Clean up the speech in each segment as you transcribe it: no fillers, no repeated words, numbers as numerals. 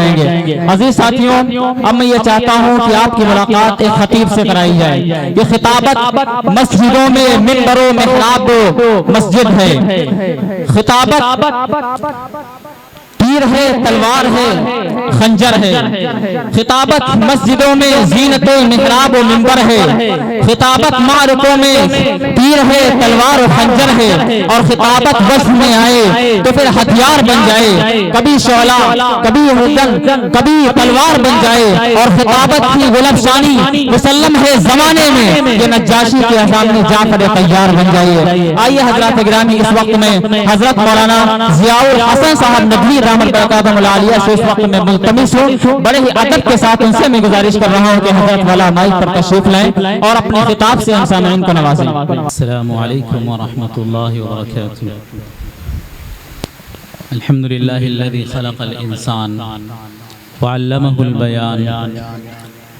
जाएंगे। अजीज साथियों, अब मैं ये चाहता हूँ कि आपकी मुलाकात एक खतीब से कराई जाए। ये खिताबत मस्जिदों में मिंबरों मेहराब मस्जिद है। खिताबत तीर है, तलवार है, खंजर है। खिताबत मस्जिदों में जीनत मिहराब व मिंबर है। खिताबत मारकों में तीर है, तलवार और खंजर है। और खिताबत बस में आए तो फिर हथियार बन जाए, कभी शोला, कभी हुदन, कभी तलवार बन जाए। और खिताबत की गुलबशानी मुसल्लम है जमाने में, ये नज्जाशी के सामने जाकर तैयार बन जाइए। आइए हजरत गिरामी, इस वक्त में हजरत मौलाना जियाउल हसन साहब नदवी इस वक्त में मुल्तमिस हूँ, बड़े ही अदब के साथ उनसे मैं गुजारिश कर रहा हूँ कि हजरत वाला माइक पर तशरीफ लाएं और अपने खिताब से हम सामईन को नवाजें। अस्सलामु अलैकुम व रहमतुल्लाहि व बरकातुहू। अल्हम्दुलिल्लाहिल्लज़ी खलक़ल इंसान व अल्लमहुल बयान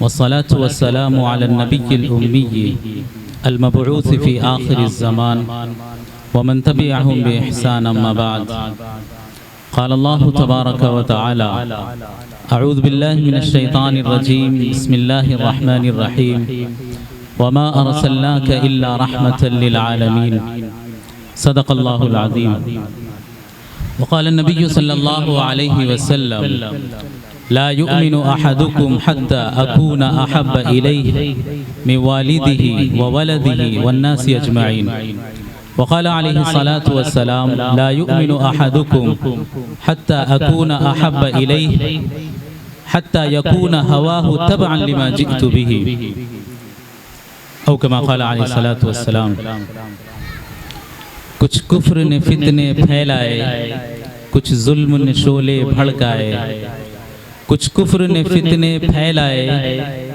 वस्सलातु वस्सलामु अलन नबिय्यिल उम्मी अल मबऊस फी आखिरिज़ ज़मान व मन तबिअहुम बि इहसान अम्मा बाद। क़ाल अल्लाहु तबारक व तआला अऊज़ु बिल्लाहि मिनश शैतानिर रजीम बिस्मिल्लाहिर रहमानिर रहीम वमा अर्सलनाका इल्ला रहमतल लिल आलमीन सदक़ल्लाहुल अज़ीम। वक़ाल नबी सल्लल्लाहु अलैहि वसल्लम ला युमिनु अहदुकुम हत्ता अकूना अहब्ब इलैहि मिन वालिदिही व वलदिही वन्नासि अजमईन। वक़ाल अलैहिस्सलातु वस्सलाम ला युमिनु अहदुकुम हत्ता अकूना अहब्ब इलैहि हत्ता यकूना हवाहु तबअन लिमा जिअतु बिही औ कमा क़ाल अलैहिस्सलातु वस्सलाम। कुछ कुफ्र ने फितने फैलाए, कुछ जुल्म ने शोले भड़काए। कुछ कुफ्र ने फितने फैलाए,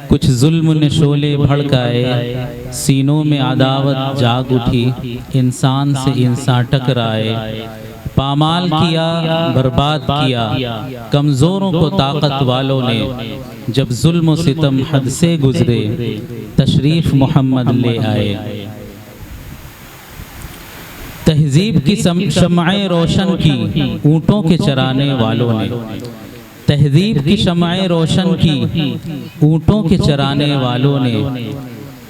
कुछ जुल्म ने शोले भड़काए। सीनों में अदावत जाग उठी, इंसान से इंसान टकराए। पामाल किया, बर्बाद किया कमज़ोरों को ताकत वालों ने। जब जुल्म व सितम हद से गुजरे, तशरीफ मोहम्मद ले आए। तहजीब की शम्अए रोशन की ऊँटों के चराने वालों ने। तहजीब की शम्अए रोशन की ऊँटों के चराने वालों ने।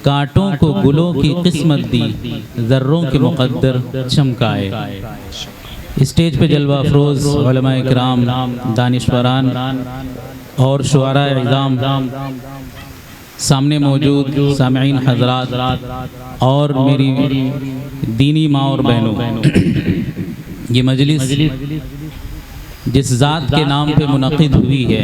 कांटों को गुलों की किस्मत दी, ज़र्रों के मुक़द्दर चमकाए। स्टेज पे जलवा अफरोज़ उलमाए किराम, दानिशवरान और शुआराए इज़ाम, सामने मौजूद सामईन हज़रात और मेरी दीनी माँ और बहनों, ये मजलिस जिस ज़ात के नाम पे मुनक़िद हुई है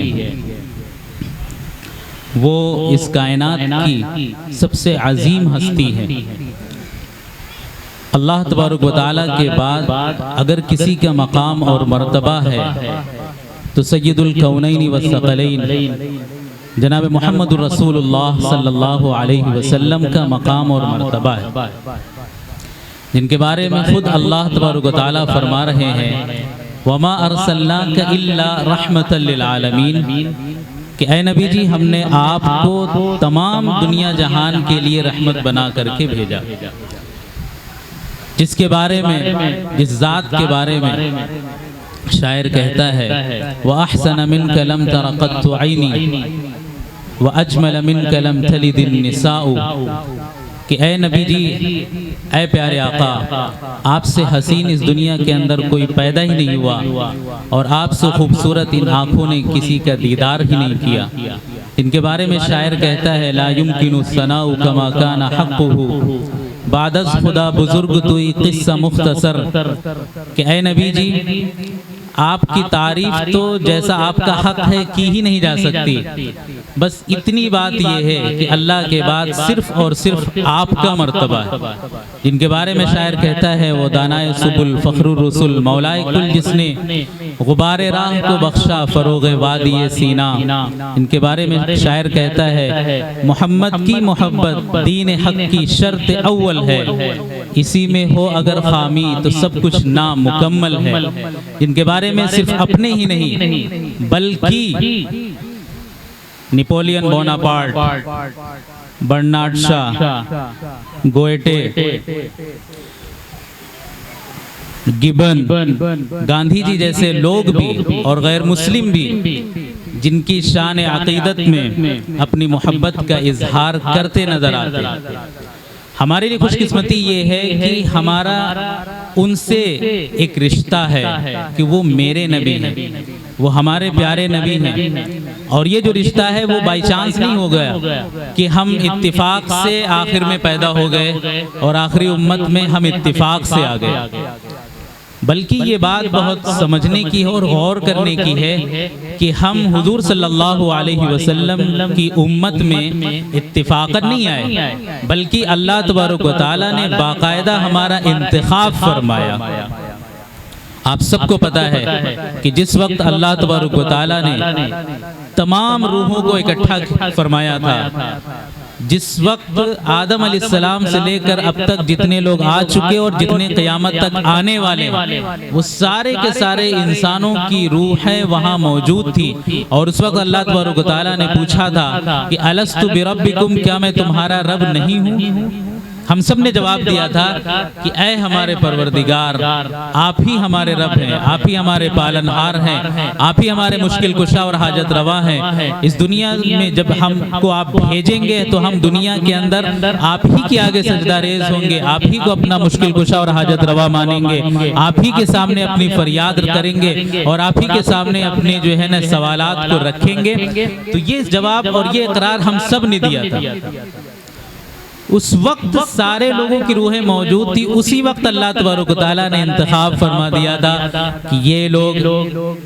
वो इस कायनात की सबसे अजीम हस्ती है। अल्लाह तबारक व तआला के बाद अगर किसी का मकाम और मर्तबा है तो सय्यदुल कौनैन व सकलैन जनाब मुहम्मदुर रसूलुल्लाह सल्लल्लाहु अलैहि वसल्लम का मकाम और मर्तबा है, जिनके बारे में खुद अल्लाह तबारक व तआला फरमा रहे हैं वमा अर्सलनाका इल्ला रहमतल लिल आलमीन, कि ऐ नबी जी हमने आपको तमाम दुनिया जहान के लिए रहमत बना करके भेजा। जिसके बारे में, जिस ज़ात के बारे में शायर कहता है व अहसन मिनका लम तरा क़त्तु ऐनी व अजमल मिनका लम तलिदिन निसाउ, कि ऐ नबी जी, ऐ प्यारे आका, आपसे हसीन इस दुनिया के अंदर कोई पैदा ही नहीं हुआ और आपसे खूबसूरत इन आँखों ने किसी का दीदार ही नहीं किया। इनके बारे में शायर कहता है ला युमकिनु सनाउ कमा काना हक़्क़ुहु बादस खुदा बुजुर्ग तुई किस्सा मुख्तसर, कि ऐ नबी जी आपकी तारीफ तो जैसा आपका हक है की ही नहीं जा सकती। बस इतनी बात यह है कि अल्लाह के बाद सिर्फ और सिर्फ आपका मर्तबा है। जिनके बारे में शायर कहता है वो दानाए सुबुल फ़ख्रुर रसूल मौलाए कुल, जिसने गुबारे राह को बख्शा फ़रोग़े वादी सीना। इनके बारे में शायर कहता है मोहम्मद की मोहब्बत दीन हक की शर्त अव्वल है, इसी में हो अगर खामी तो सब कुछ नामुकम्मल है। इनके बारे में सिर्फ अपने ही नहीं बल्कि Napoleon Bonaparte, Bernard Shaw, Goethe, Gibbon, Gandhi ji जैसे लोग भी और गैर मुस्लिम भी जिनकी शान अक़ीदत में अपनी मोहब्बत का इजहार करते नजर आते हैं। हमारे लिए खुशकिस्मती ये है कि हमारा उनसे एक रिश्ता है कि वो मेरे नबी हैं, वो हमारे प्यारे नबी हैं। और ये जो रिश्ता है वो बाई चांस नहीं हो गया कि हम इत्तिफाक से आखिर में पैदा हो गए और आखिरी उम्मत में हम इत्तिफाक से आ गए, बल्कि ये बात बहुत समझने की है और गौर करने की है कि हम हुजूर सल्लल्लाहु अलैहि वसल्लम की उम्मत में इत्तिफाकन नहीं आए, बल्कि अल्लाह तबारक व तआला ने बाकायदा हमारा इंतखाब फरमाया। आप सबको पता है कि जिस वक्त अल्लाह तबारक व तआला ने तमाम रूहों को इकट्ठा फरमाया था, जिस वक्त आदम अलैहिस्सलाम से लेकर अब तक जितने लोग आ चुके और जितने क़यामत तक आने वाले, वो सारे के सारे इंसानों की रूहें वहाँ मौजूद थी। और उस वक्त अल्लाह तबारक व तआला ने पूछा था कि अलस्तु बिरब्बिकुम, क्या मैं तुम्हारा रब नहीं हूँ? हम सब ने जवाब दिया था कि ऐ हमारे परवरदिगार, आप ही हमारे रब हैं, आप ही हमारे पालनहार हैं, आप ही हमारे मुश्किल कुशा और हाजत रवा हैं। इस दुनिया में जब हमको आप भेजेंगे तो हम दुनिया के अंदर आप ही के आगे सजदा रेज होंगे, आप ही को अपना मुश्किल कुशा और हाजत रवा मानेंगे, आप ही के सामने अपनी फरियाद करेंगे और आप ही के सामने अपने जो है ना सवालात को रखेंगे। तो ये जवाब और ये इकरार हम सब ने दिया था। उस वक्त सारे लोगों की रूहें मौजूद थी। उसी वक्त अल्लाह तबारक व तआला ने इंतखाब फरमा दिया था कि ये लोग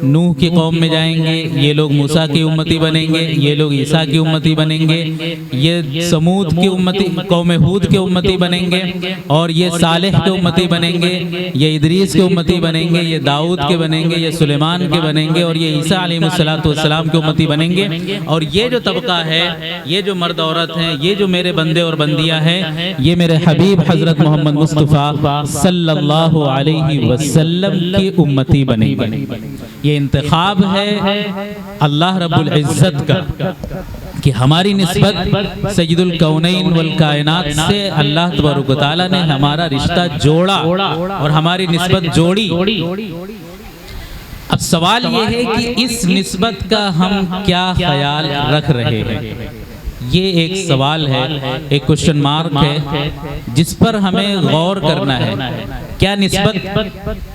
नूह की कौम में जाएंगे, ये लोग मूसा की उम्मती बनेंगे, ये लोग ईसा की उम्मती बनेंगे, ये समूद की उम्मती कौम हूद के उम्मती बनेंगे, और ये सालेह के उम्मती बनेंगे, ये इदरीस के उम्मती बनेंगे, ये दाऊद के बनेंगे, ये सुलेमान के बनेंगे, और ये ईसा अलैहिस्सलाम के उम्मती बनेंगे। और ये जो तबका है, ये जो मर्द औरत हैं, ये जो मेरे बंदे और बंदियाँ है, ये मेरे हबीब हजरत मोहम्मद मुस्तफ़ा सल्लल्लाहु अलैहि वसल्लम की उम्मती बनेंगे। ये इंतखाब है अल्लाह रब्बुल इज्जत का कि हमारी निस्बत सय्यदुल कौनैन वल कायनात से अल्लाह तबारक व तआला ने हमारा रिश्ता जोड़ा और हमारी निस्बत जोड़ी। अब सवाल ये है कि इस निस्बत का हम क्या ख्याल रख रहे हैं? ये एक सवाल है, एक क्वेश्चन मार्क है जिस पर हमें गौर करना है। क्या निस्बत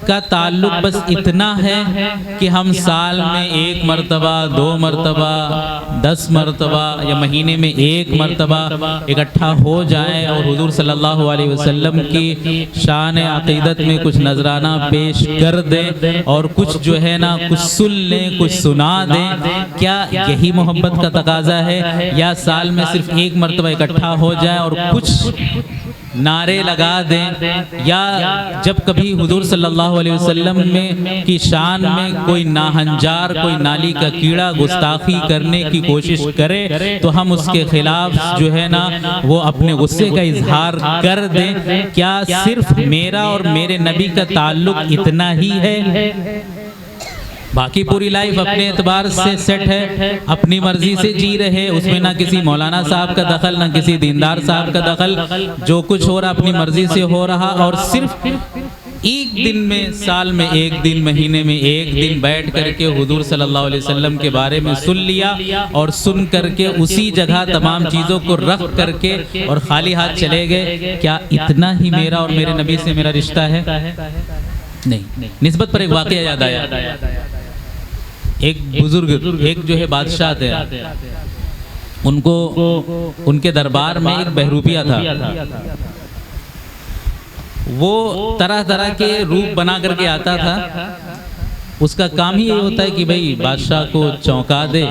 का ताल्लुक बस इतना है कि हम साल में एक मरतबा, 2 मरतबा, 10 मरतबा या महीने में 1 मरतबा इकट्ठा हो जाएं और हुजूर सल्लल्लाहु अलैहि वसल्लम की शान अक़ीदत में कुछ नजराना पेश कर दें और कुछ जो है ना कुछ सुन लें, कुछ सुना दें? क्या यही मोहब्बत का तकाजा है? या साल में सिर्फ 1 मरतबा इकट्ठा हो जाए और कुछ नारे लगा दें, या जब कभी हुजूर सल्लल्लाहु अलैहि वसल्लम में की शान में कोई नाहंजार, कोई नाली का कीड़ा गुस्ताखी करने की कोशिश करे तो हम उसके खिलाफ जो है ना वो अपने गुस्से का इजहार कर दें? क्या सिर्फ मेरा और मेरे नबी का ताल्लुक इतना ही है? बाकी पूरी लाइफ अपने एतबार से सेट है, अपनी मर्जी से जी रहे, उसमें ना किसी मौलाना साहब का दखल, ना किसी दीनदार साहब का दखल, जो कुछ हो रहा अपनी मर्जी से हो रहा। और सिर्फ एक दिन में, साल में 1 दिन, महीने में 1 दिन बैठ करके हुजूर सल्लल्लाहु अलैहि वसल्लम के बारे में सुन लिया और सुन करके उसी जगह तमाम चीज़ों को रख करके और खाली हाथ चले गए। क्या इतना ही मेरा और मेरे नबी से मेरा रिश्ता है? नहीं। निस्बत पर एक वाक़या याद आया। एक बुजुर्ग, एक जो है बादशाह थे, उनको उनके दरबार में एक बहरूपिया था। वो तरह तरह के रूप बना करके आता था। उसका काम ही ये होता है कि भाई बादशाह को चौंका दे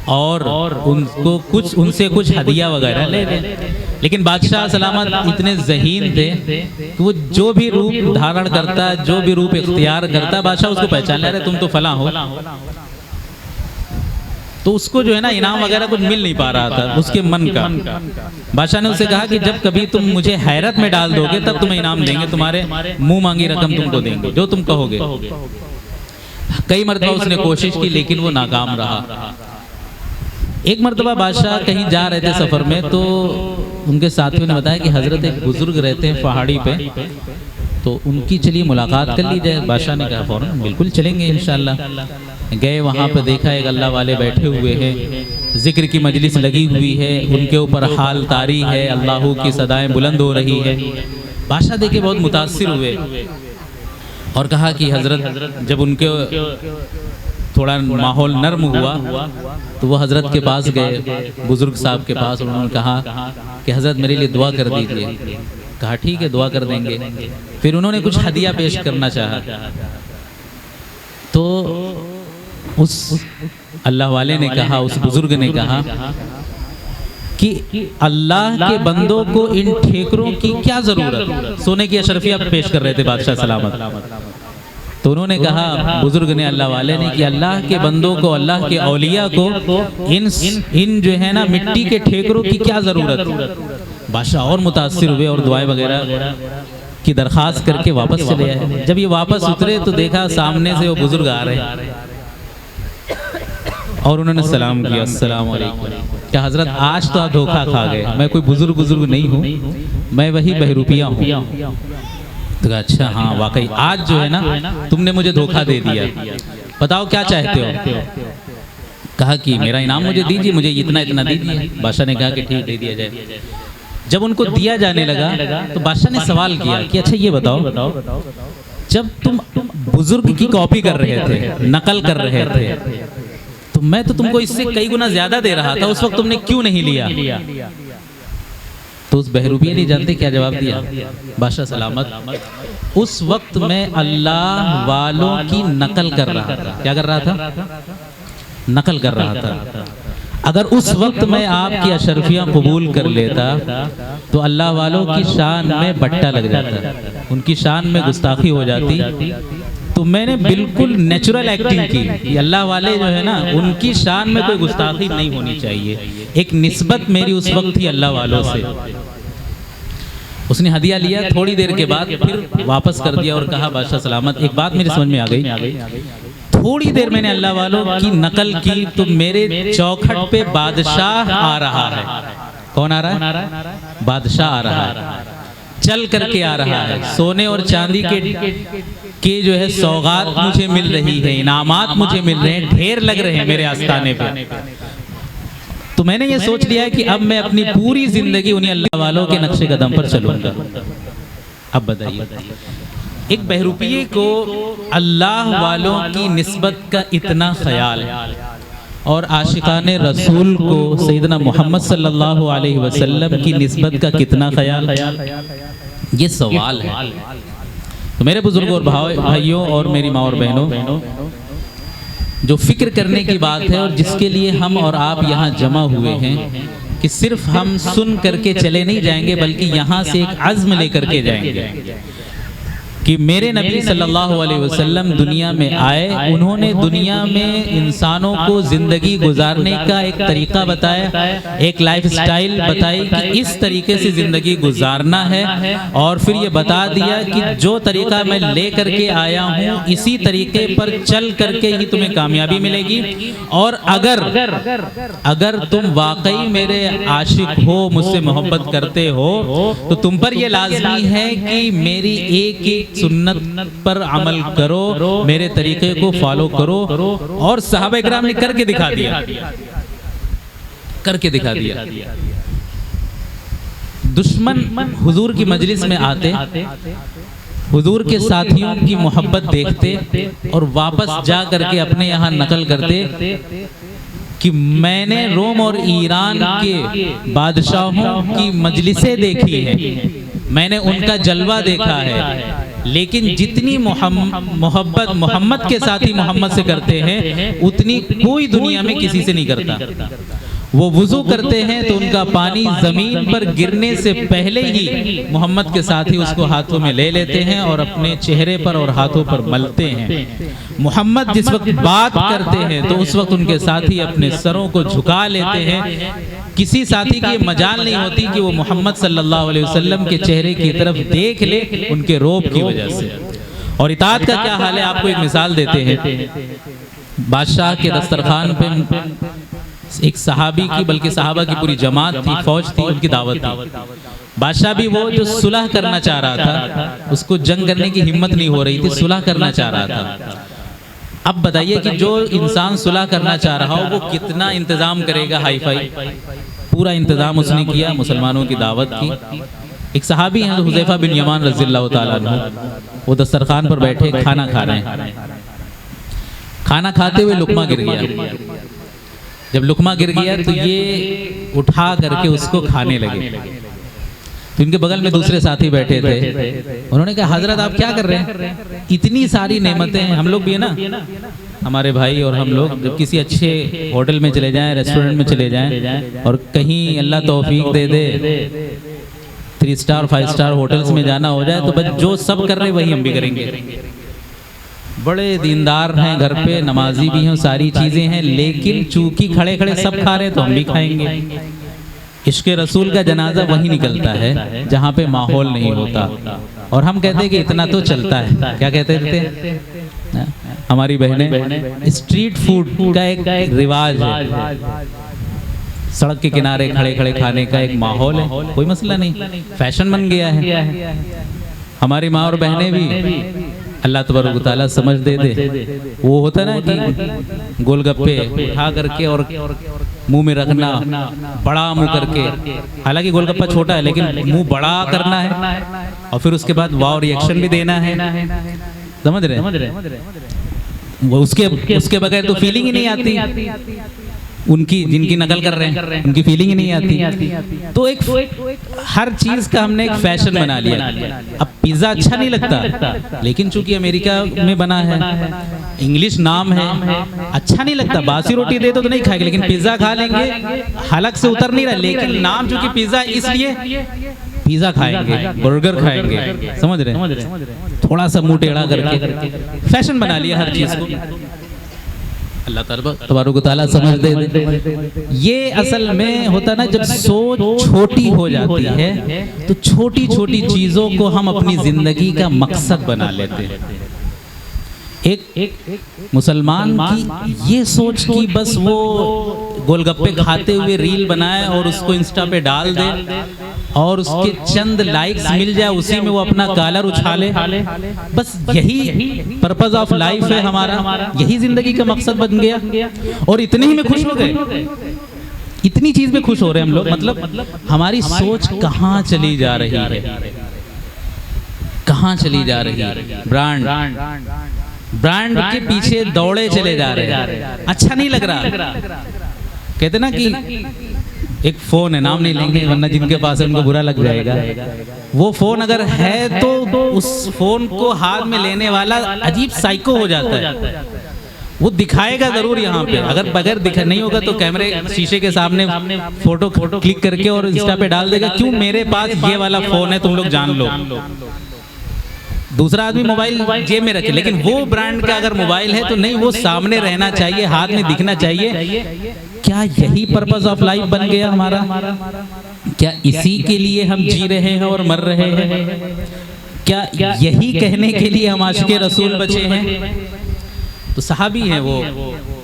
और उनको कुछ, उनसे कुछ हदिया वगैरह ले ले। लेकिन बादशाह सलामत इतने ज़हीन थे कि वो जो भी रूप धारण करता, जो भी रूप इख्तियार करता, बादशाह उसको पहचान ले रहे, तुम तो फला हो। तो उसको जो है ना इनाम वगैरह कुछ मिल नहीं पा रहा था उसके मन का। बादशाह ने उससे कहा कि जब कभी तुम मुझे हैरत में डाल दोगे तब तुम्हें इनाम देंगे, तुम्हारे मुंह मांगी रकम तुमको देंगे, जो तुम कहोगे। कई मरतबा उसने कोशिश की लेकिन वो नाकाम रहा। एक मरतबा बादशाह कहीं जा रहे थे सफ़र में, तो उनके साथियों ने बताया कि हजरत एक बुजुर्ग रहते हैं पहाड़ी पे, तो उनकी चलिए मुलाकात कर ली जाए। बादशाह ने कहा फौरन बिल्कुल चलेंगे इंशाल्लाह। गए वहाँ पे देखा एक अल्लाह वाले बैठे हुए हैं, जिक्र की मजलिस लगी हुई है, उनके ऊपर हाल तारी है, अल्लाह की सदाएं बुलंद हो रही है। बादशाह देखे बहुत मुतासिर हुए और कहा कि हज़रत, जब उनके थोड़ा माहौल नर्म हुआ तो वो हज़रत के पास गए, बुज़ुर्ग साहब के पास। उन्होंने कहा कि हज़रत मेरे लिए दुआ कर दीजिए। कहा ठीक है, दुआ कर देंगे। फिर उन्होंने कुछ हदिया पेश करना चाहा तो उस अल्लाह वाले ने कहा, उस बुजुर्ग ने कहा कि अल्लाह के बंदों को इन ठेकरों की क्या जरूरत। सोने की अशरफिया पेश कर रहे थे बादशाह सलामत। तो उन्होंने कहा, बुजुर्ग ने, अल्लाह वाले ने, कि अल्लाह के बंदों को, अल्लाह के औलिया को इन जो है ना मिट्टी के ठेकरों की क्या जरूरत। बादशाह और मुतासिर हुए और दुआएं वगैरह की दरखास्त करके वापस चले आए। जब ये वापस उतरे तो देखा सामने से वो बुजुर्ग आ रहे हैं और उन्होंने सलाम किया, अस्सलाम वालेकुम। क्या हजरत, आज तो आप धोखा खा गए, मैं कोई बुजुर्ग नहीं हूँ, मैं वही बहरूपिया हूँ। तो कहा अच्छा हाँ वाकई आज जो है ना तुमने मुझे धोखा दे दिया, बताओ क्या चाहते हो। कहा कि मेरा इनाम मुझे दीजिए, मुझे इतना इतना दीजिए। बादशाह ने कहा कि ठीक, दे दिया जाए। जब उनको दिया जाने लगा तो बादशाह ने सवाल किया कि अच्छा ये बताओ, जब तुम बुजुर्ग की कॉपी कर रहे थे, नकल कर रहे थे, तो मैं तो तुमको इससे कई गुना ज्यादा दे रहा था, उस वक्त तुमने क्यों नहीं लिया। तो उस बहरूपिया ने जानते क्या जवाब दिया, बादशाह सलामत, उस वक्त मैं अल्लाह वालों की नकल कर रहा था। क्या कर रहा था? नकल कर रहा था। अगर उस वक्त मैं आपकी अशरफियाँ कबूल कर लेता तो अल्लाह वालों की शान में बट्टा लग जाता, उनकी शान में गुस्ताखी हो जाती। तो मैंने बिल्कुल नेचुरल एक्टिंग की। अल्लाह वाले जो है ना, उनकी शान में कोई गुस्ताखी नहीं होनी चाहिए। एक निस्बत मेरी उस वक्त थी अल्लाह वालों से। उसने हदिया लिया, थोड़ी देर के बाद फिर वापस कर दिया और कहा, बादशाह सलामत, एक बात मेरी समझ में आ गई। थोड़ी देर मैंने अल्लाह वालों की नकल की तो मेरे चौखट पे बादशाह आ रहा है। कौन आ रहा है? बादशाह आ रहा है, चल करके आ रहा है। सोने और चांदी के जो है सौगात मुझे मिल रही है, इनामात मुझे मिल रहे हैं, ढेर लग रहे हैं मेरे आस्थाने पे। तो मैंने ये सोच लिया है कि अब मैं अपनी पूरी जिंदगी उन्हीं अल्लाह वालों के नक्शे कदम पर चलूंगा। अब बताइए, एक बहरूपिये को अल्लाह वालों की निस्बत का इतना ख्याल और आशिकाने रसूल को सैयदना मोहम्मद सल्लल्लाहु अलैहि वसल्लम की निस्बत का कितना ख्याल, ये सवाल है। तो मेरे बुजुर्गों और भाइयों और मेरी माँ और बहनों, जो फिक्र करने की बात है और जिसके लिए हम और आप यहाँ जमा हुए हैं कि सिर्फ हम सुन करके चले नहीं जाएंगे, बल्कि यहाँ से एक अज़्म लेकर के जाएंगे कि मेरे नबी सल्लल्लाहु अलैहि वसल्लम दुनिया में आए, उन्होंने दुनिया में इंसानों को ज़िंदगी गुजारने का एक तरीक़ा बताया, एक लाइफ स्टाइल बताई कि इस तरीके से ज़िंदगी गुजारना है। और फिर ये बता दिया कि जो तरीक़ा मैं ले करके आया हूँ, इसी तरीके पर चल करके ही तुम्हें कामयाबी मिलेगी। और अगर तुम वाकई मेरे आशिक हो, मुझसे मोहब्बत करते हो, तो तुम पर यह लाजमी है कि मेरी एक सुन्नत पर अमल करो, मेरे तरीके को फॉलो करो। और सहाबा इकराम ने करके दिखा दिया, करके दिखा दिया। दुश्मन हुजूर की मजलिस में आते, हुजूर के साथियों की मोहब्बत देखते और वापस जा करके अपने यहाँ नकल करते कि मैंने रोम और ईरान के बादशाहों की मजलिसें देखी हैं, मैंने उनका जलवा देखा है, लेकिन जितनी मोहब्बत मोहम्मद के साथी मोहम्मद से करते हैं, उतनी कोई दुनिया में किसी से नहीं करता। वो वुज़ू करते हैं तो उनका पानी ज़मीन पर गिरने से पहले ही मोहम्मद के साथी उसको हाथों में ले लेते हैं और अपने चेहरे पर और हाथों पर मलते हैं। मोहम्मद जिस वक्त बात करते हैं तो उस वक्त उनके साथी अपने सरों को झुका लेते हैं। किसी साथी की मजाल नहीं होती कि वो मोहम्मद सल्लल्लाहु अलैहि वसल्लम के चेहरे की तरफ देख ले, उनके रोब की वजह से। और इताअत का क्या हाल है, आपको एक मिसाल देते हैं। बादशाह के दस्तरखान पे एक सहाबी की, बल्कि सहाबा की पूरी जमात थी, फौज थी, उनकी दावत थी। बादशाह भी वो जो सुलह करना चाह रहा था, उसको जंग करने की हिम्मत नहीं हो रही थी, सुलह करना चाह रहा था। अब बताइए कि जो इंसान सुलह करना चाह रहा हो वो कितना इंतज़ाम करेगा हाई फाई। पूरा इंतज़ाम उसने किया, मुसलमानों की दावत की। एक सहाबी हैं हुज़ैफा बिन यमान रज़ियल्लाहु ताला अन्हु, वो दस्तरखान पर बैठे खाना खा रहे हैं। खाना खाते हुए लुकमा गिर गया। जब लुकमा गिर गया तो ये उठा करके उसको खाने लगे। तो इनके बगल में दूसरे साथी बैठे थे, उन्होंने कहा हजरत आप क्या कर रहे हैं, इतनी सारी नेमतें हैं। हम लोग भी है ना, हमारे भाई और हम लोग जब किसी अच्छे होटल में चले जाएं, रेस्टोरेंट में चले जाएं और कहीं अल्लाह तौफीक दे दे 3 स्टार 5 स्टार होटल्स में जाना हो जाए तो बस जो सब कर रहे वही हम भी करेंगे। बड़े दीनदार हैं, घर पे नमाजी भी हैं, सारी चीज़ें हैं, लेकिन चूंकि खड़े खड़े सब खा रहे तो हम भी खाएंगे। इश्क़ रसूल का जनाजा वही निकलता है जहाँ पे माहौल नहीं होता। और हम कहते हैं कि इतना तो चलता है। क्या कहते थे हमारी बहनें, स्ट्रीट फूड का एक रिवाज है, सड़क के किनारे खड़े खड़े खाने का एक माहौल है, कोई मसला नहीं, फैशन बन गया है। हमारी माँ और बहनें भी अल्लाह तबारक व तआला समझ दे दे, वो होता ना कि गोलगप्पे उठा करके और मुंह में रखना, बड़ा मुंह करके, हालांकि गोलगप्पा छोटा है लेकिन मुंह बड़ा करना है और फिर उसके बाद वाव रिएक्शन भी देना है। समझ रहे? वो उसके बगैर तो फीलिंग ही नहीं आती। उनकी जिनकी नकल कर रहे हैं उनकी फीलिंग ही नहीं आती। तो एक हर चीज का हमने एक फैशन बना लिया। अब पिज्जा अच्छा नहीं लगता, लेकिन चूंकि अमेरिका में बना है, इंग्लिश नाम है, अच्छा नहीं लगता, बासी रोटी दे दो तो नहीं खाएंगे, लेकिन पिज्जा खा लेंगे, हलक से उतर नहीं रहा, लेकिन नाम चूंकि पिज्जा इसलिए पिज्जा खाएंगे, बर्गर खाएंगे। समझ रहे? थोड़ा सा मुंह टेढ़ा करके फैशन बना लिया हर चीज को। अल्लाह तबारक व तआला समझ दे। ये असल में होता ना, जब सोच छोटी हो जाती है तो छोटी छोटी चीजों को हम अपनी जिंदगी का मकसद बना लेते हैं। एक मुसलमान की ये सोच कि बस वो गोलगप्पे खाते हुए रील बनाए और उसको इंस्टा पे डाल दे और उसके चंद लाइक्स मिल जाए, उसी में वो अपना कॉलर उछाले, बस यही पर्पस ऑफ लाइफ है हमारा, यही जिंदगी का मकसद बन गया और इतने ही में खुश हो गए। इतनी चीज में खुश हो रहे हैं हम लोग। मतलब हमारी सोच कहाँ चली जा रही है, कहाँ चली जा रही है? ब्रांड के पीछे दौड़े चले जा रहे हैं। अच्छा नहीं लग रहा। कहते ना कि एक फोन है, नाम नहीं लेंगे वरना जिनके पास है उनको बुरा लग जाएगा। वो फोन अगर है तो उस फोन को हाथ में लेने वाला अजीब साइको हो जाता है। वो दिखाएगा जरूर यहाँ पे, अगर बगैर दिखा नहीं होगा तो कैमरे शीशे के सामने फोटो क्लिक करके और इंस्टा पे डाल देगा, क्यों मेरे पास ये वाला फोन है, तुम लोग जान लो। दूसरा आदमी मोबाइल जेब में रखे, लेकिन वो ब्रांड का अगर मोबाइल है तो नहीं, वो सामने रहना चाहिए, हाथ में दिखना चाहिए। क्या यही पर्पस ऑफ लाइफ बन गया हमारा? क्या इसी के लिए हम जी रहे हैं और मर रहे हैं? क्या यही कहने के लिए हम आशिक़े रसूल बचे हैं? तो सहाबी हैं वो।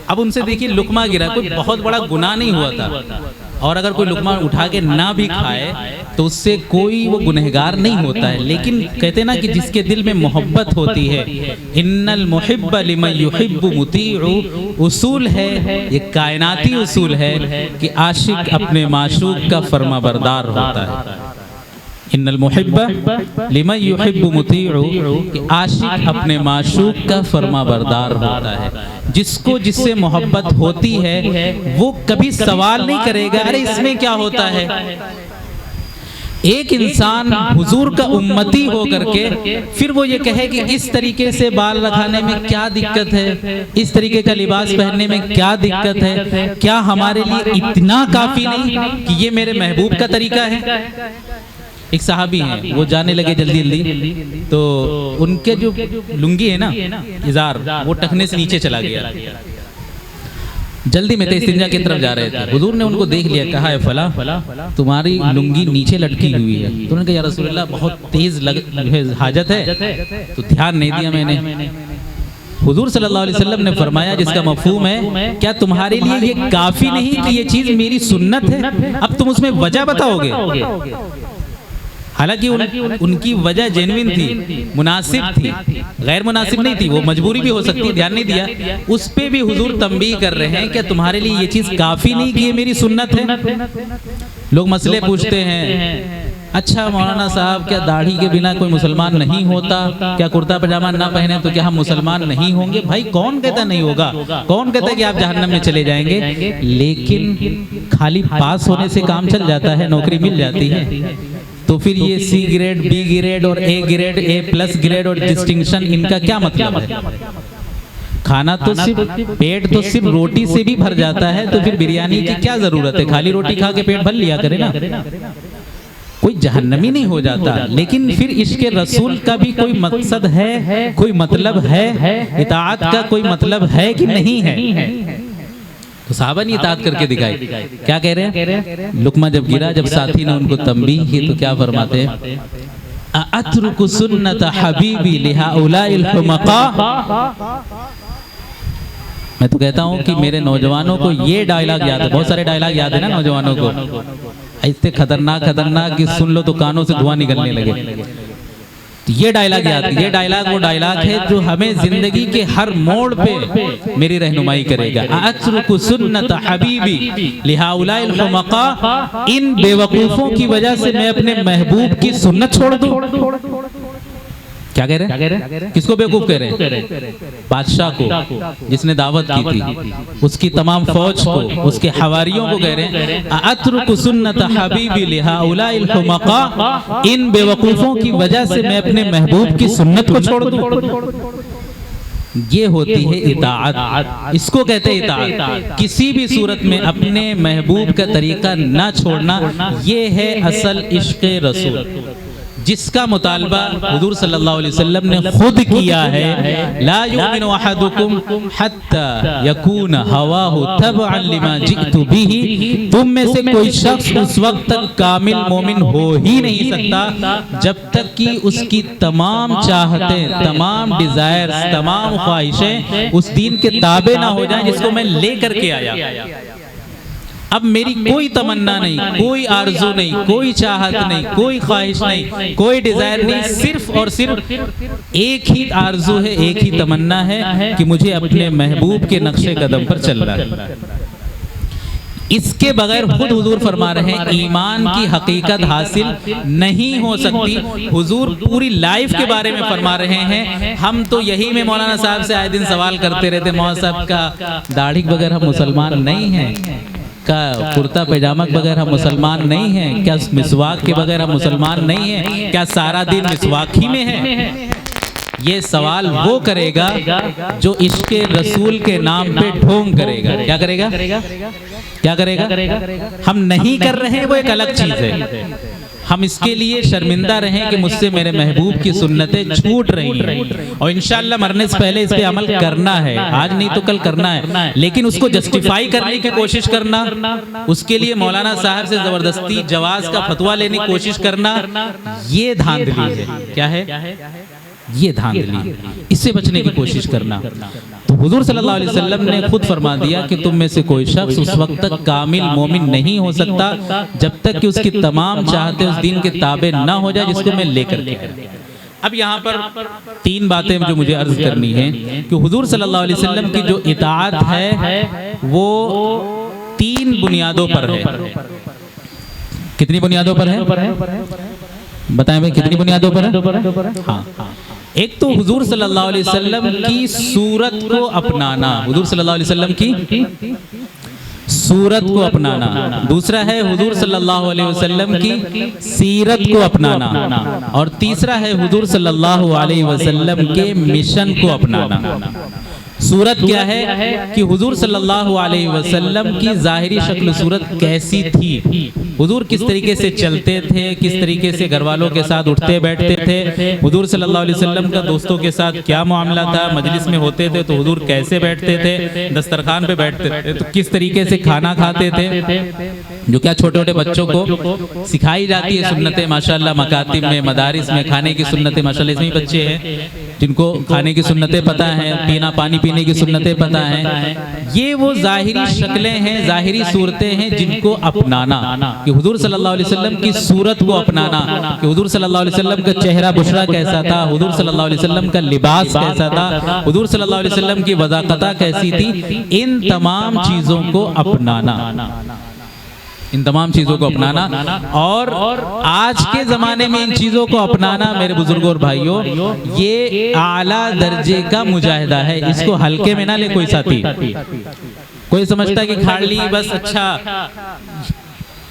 अब उनसे देखिए लुकमा गिरा, कोई बहुत बड़ा गुनाह नहीं हुआ था, और अगर कोई लुकमा उठा के ना भी खाए तो उससे कोई वो गुनहगार नहीं होता है। लेकिन कहते ना कि जिसके दिल में मोहब्बत होती है, इन्नल मुहिब्ब लिमन युहिब्बु मुतीउ, उसूल है, ये कायनाती उसूल है कि आशिक अपने माशूक का फरमाबरदार होता है। इन्नल मुहिब्ब लिमन युहिब्बु मुतीउ, कि आशिक अपने माशूक का फरमाबरदार होता है। जिसको जिससे मोहब्बत होती है वो कभी सवाल नहीं करेगा अरे इसमें क्या होता है। एक इंसान हुजूर का उम्मती हो करके फिर वो ये कहे कि इस तरीके से बाल रखाने में क्या दिक्कत है, इस तरीके का लिबास पहनने में क्या दिक्कत है, क्या हमारे लिए इतना काफी नहीं कि ये मेरे महबूब का तरीका है। एक सहाबी हैं, वो जाने लगे जल्दी जल्दी, तो उनके जो लुंगी है ना, इजार, वो टखने से नीचे चला गया। जल्दी में इस्तिंजा की तरफ जा रहे थे, हुजूर ने उनको देख लिया, कहा है फला तुम्हारी लुंगी नीचे लटकी हुई है। तो उन्होंने कहा या रसूलल्लाह बहुत तेज हाजत है, तो ध्यान नहीं दिया मैंने। हुजूर सल्लल्लाहु अलैहि वसल्लम ने फरमाया जिसका मफहूम है, क्या तुम्हारे लिए ये काफी नहीं कि ये चीज मेरी सुन्नत है, अब तुम उसमें वजह बताओगे? हालांकि उनकी वजह जेन्युइन थी, मुनासिब थी, गैर मुनासिब नहीं थी, वो मजबूरी भी हो सकती, ध्यान नहीं दिया। उस पे भी हुजूर तंबीह कर रहे हैं कि तुम्हारे लिए ये चीज़ काफ़ी नहीं कि ये मेरी सुन्नत है। लोग मसले पूछते हैं, अच्छा मौलाना साहब क्या दाढ़ी के बिना कोई मुसलमान नहीं होता, क्या कुर्ता पजामा ना पहने तो क्या हम मुसलमान नहीं होंगे? भाई कौन कहता नहीं होगा, कौन कहता कि आप जहन्नम में चले जाएंगे? लेकिन खाली पास होने से काम चल जाता है, नौकरी मिल जाती है, तो फिर ये सी ग्रेड, बी ग्रेड और A grade, A plus grade और डिस्टिंक्शन, इनका क्या मतलब है? खाना तो सिर्फ पेट तो सिर्फ रोटी से भी भर जाता है, तो फिर बिरयानी की क्या जरूरत है? खाली रोटी खा के पेट भर लिया करे ना, कोई जहन्नमी नहीं हो जाता। लेकिन फिर इश्क़े रसूल का भी कोई मकसद है, कोई मतलब है, इताअत का कोई मतलब है कि नहीं है? तो सहाबा ने इताअत करके दिखाई। क्या कह रहे हैं? लुकमा जब गिरा, जब साथी ने उनको तंबीह की तो क्या फरमाते हैं? अतरुकु सुन्नत हबीबी लिहाउलाइल हुमका। मैं तो कहता हूँ कि मेरे नौजवानों को ये डायलॉग याद है, बहुत सारे डायलॉग याद है ना नौजवानों को, इतने खतरनाक खतरनाक कि सुन लो तो कानों से धुआं निकलने लगे। ये डायलॉग याद, ये डायलॉग वो डायलॉग है जो हमें जिंदगी के हर मोड़ पे मेरी रहनुमाई करेगा। अतरुकु सुन्नत हबीबी लिहाउलाइल हुमका, इन बेवकूफों की वजह से मैं अपने महबूब की सुन्नत छोड़ दूं। क्या कह रहे हैं? किसको बेवकूफ कह रहे हैं? बादशाह को, जिसने दावत की थी, उसकी तमाम फौज को, उसके हवारियों को कह रहे हैं अतरुकु सुन्नत हबीबी लिहाउलाइल हुमका, इन बेवकूफों की वजह से मैं अपने महबूब की सुन्नत को छोड़ दूं। ये होती है इताअत, इसको कहते हैं इताअत। किसी भी सूरत में अपने महबूब का तरीका ना छोड़ना, ये है असल इश्क़े रसूल, जिसका मुतालबा हुजूर सल्लल्लाहु अलैहि वसल्लम ने खुद किया है। ला युमिनु अहदुकुम हत्ता यकून हवाहु तबअन लिमा जिअतु बिही, तुम में से कोई शख्स उस वक्त तक कामिल मोमिन हो ही नहीं सकता जब तक कि उसकी तमाम चाहतें, तमाम डिजायर्स, तमाम ख्वाहिशें उस दीन के ताबे ना हो जाएं जिसको मैं लेकर के आया। अब मेरी कोई तमन्ना नहीं, कोई आरजू नहीं, कोई चाहत नहीं, कोई ख्वाहिश नहीं, कोई डिजायर नहीं, सिर्फ और सिर्फ एक ही आरजू है, एक ही तमन्ना है कि मुझे अपने महबूब के नक्शे कदम पर चलना है। इसके बगैर खुद हुजूर फरमा रहे हैं ईमान की हकीकत हासिल नहीं हो सकती। हुजूर पूरी लाइफ के बारे में फरमा रहे हैं। हम तो यही में मौलाना साहब से आए दिन सवाल करते रहते, मौलाना साहब का दाढ़ी के बगैर हम मुसलमान नहीं हैं, क्या कुर्ता पैजामा के बगैर हम मुसलमान नहीं हैं, क्या मिसवाक के बगैर हम मुसलमान नहीं हैं, क्या सारा दिन मिसवाक ही में है? ये सवाल वो करेगा जो इश्क़े रसूल के नाम पे ढोंग करेगा। क्या करेगा? क्या करेगा? हम नहीं कर रहे हैं वो एक अलग चीज है, हम इसके लिए शर्मिंदा रहें कि मुझसे मेरे महबूब की सुन्नतें छूट रही हैं, और इंशाअल्लाह मरने से पहले इस पे अमल करना है, आज नहीं तो कल करना है। लेकिन उसको जस्टिफाई करने की कोशिश करना, उसके लिए मौलाना साहब से जबरदस्ती जवाज का फतवा लेने की कोशिश करना, ये धांधली है। क्या है? ये धांधली, इससे बचने की कोशिश करना। तो हुजूर सल्लल्लाहु अलैहि वसल्लम ने खुद फरमा दिया कि तुम में से कोई शख्स उस वक्त तक कामिल मोमिन नहीं हो सकता जब तक कि उसकी तमाम चाहते उस दिन के ताबे ना हो जाए जिसको मैं लेकर के। अब यहाँ पर तीन बातें जो मुझे अर्ज करनी है कि हुजूर सल्लल्लाहु अलैहि वसल्लम की जो इताअत है वो तीन बुनियादों पर है। कितनी बुनियादों पर है? बताएं भाई, कितनी बुनियादों पर है? हाँ, एक तो हुजूर सल्लल्लाहु अलैहि वसल्लम की सूरत को अपनाना, हुजूर सल्लल्लाहु अलैहि वसल्लम की सूरत को अपनाना। दूसरा है हुजूर सल्लल्लाहु अलैहि वसल्लम की सीरत को अपनाना, और तीसरा है हुजूर सल्लल्लाहु अलैहि वसल्लम के मिशन को अपनाना। सूरत क्या है कि हुजूर सल्लल्लाहु अलैहि वसल्लम की ज़ाहिरी शक्ल सूरत कैसी थी, हुजूर किस तरीके से चलते थे, किस तरीके से घर वालों के साथ उठते बैठते थे, हुजूर सल्लल्लाहु अलैहि वसल्लम का दोस्तों के साथ क्या मामला था, मजलिस में होते थे तो हुजूर कैसे बैठते थे, दस्तरखान पे बैठते थे तो किस तरीके से खाना खाते थे, जो क्या छोटे छोटे बच्चों को सिखाई जाती है सुन्नतें माशाअल्लाह, मकातिब में, मदारिस में खाने की सुन्नतें माशाअल्लाह, इसमें बच्चे हैं जिनको खाने की सुन्नतें पता हैं, पीना पानी पीने की सुन्नतें पता हैं, ये वो ज़ाहिरी शक्लें हैं, ज़ाहिरी सूरतें हैं जिनको अपनाना, कि हुजूर सल्लल्लाहु अलैहि वसल्लम की सूरत को अपनाना, कि हुजूर सल्लल्लाहु अलैहि वसल्लम का चेहरा बुशरा कैसा था, हुजूर सल्लल्लाहु अलैहि वसल्लम का लिबास कैसा था, हुजूर सल्लल्लाहु अलैहि वसल्लम की वज़ाक़त कैसी थी, इन तमाम चीज़ों को अपनाना, इन तमाम चीज़ों को अपनाना। और आज के ज़माने में इन चीज़ों को अपनाना मेरे बुजुर्गों और भाइयों, ये आला दर्जे का मुजाहिदा है। इसको हल्के में ना ले कोई साथी। कोई समझता है कि खाली बस अच्छा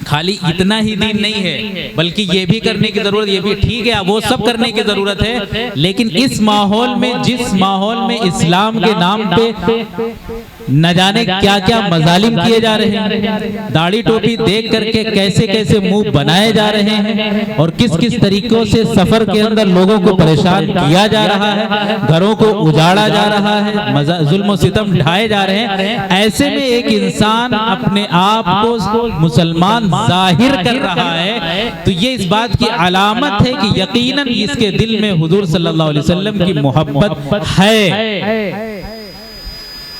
खाली इतना ही दीन नहीं है, बल्कि ये भी करने की ज़रूरत, ये भी ठीक है, वो सब करने की ज़रूरत है, लेकिन इस माहौल में, जिस माहौल में इस्लाम के नाम पे न जाने क्या क्या मजालिम किए जा रहे हैं, दाढ़ी टोपी देख करके कैसे कैसे मुंह बनाए जा रहे हैं, और किस किस तरीकों से सफर के अंदर लोगों को परेशान किया जा रहा है, घरों को उजाड़ा जा रहा है, जुल्म सितम ढाए जा रहे हैं, ऐसे में एक इंसान अपने आप को मुसलमान जाहिर कर रहा है, तो ये इस बात की अलामत है कि यकीनन इसके दिल में हुजूर सल्लल्लाहु अलैहि वसल्लम की मोहब्बत है।